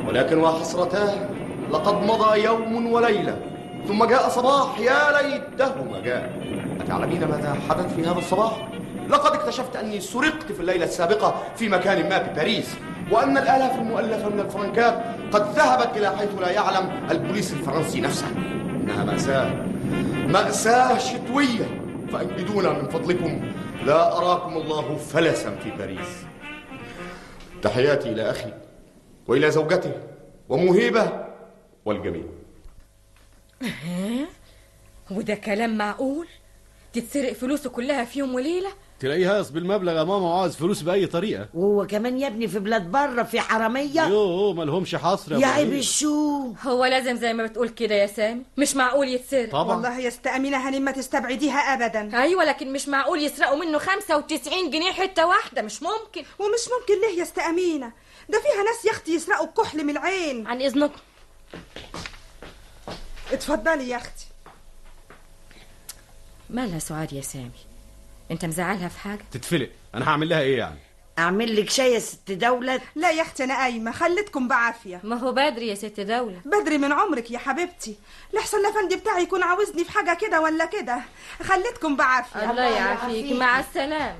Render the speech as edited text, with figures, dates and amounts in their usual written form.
ولكن وحسرتاه، لقد مضى يوم وليلة ثم جاء صباح يا ليته ما جاء. أتعلمين ماذا حدث في هذا الصباح؟ لقد اكتشفت أني سرقت في الليلة السابقة في مكان ما بباريس، وأن الآلاف المؤلفة من الفرنكات قد ذهبت إلى حيث لا يعلم البوليس الفرنسي نفسه. إنها مأساة شتوية، فأنقذونا من فضلكم، لا أراكم الله فلسا في باريس. تحياتي إلى أخي وإلى زوجته ومهيبة والجميع. وده كلام معقول؟ تتسرق فلوسه كلها في يوم وليلة؟ تلاقيه هاص بالمبلغ يا ماما وعاوز فلوس بأي طريقة. وهو كمان يا ابني في بلاد بره في حرامية. يوه مالهمش حصر يا عيب الشو. هو لازم زي ما بتقول كده يا سامي، مش معقول يتسرق. طبعا والله يا أمينة هاني ما تستبعديها أبدا. أيوة لكن مش معقول يسرقوا منه 95 جنيه حتة واحدة، مش ممكن. ومش ممكن ليه يا أمينة؟ ده فيها ناس يا أختي يسرقوا الكحل من العين. عن إذنكم. اتفضلي يا أختي. مالها سعاد يا سامي؟ انت مزعلها في حاجة؟ تتفلق. انا هعمل لها ايه يعني؟ اعمل لك شاي يا ست دولة؟ لا يا أختي أنا قايمة، خليتكم بعافية. ما هو بدري يا ست دولة. بدري من عمرك يا حبيبتي، لحسن الأفندي بتاعي يكون عاوزني في حاجة كده ولا كده. خليتكم بعافية. الله يعافيك، مع السلامة.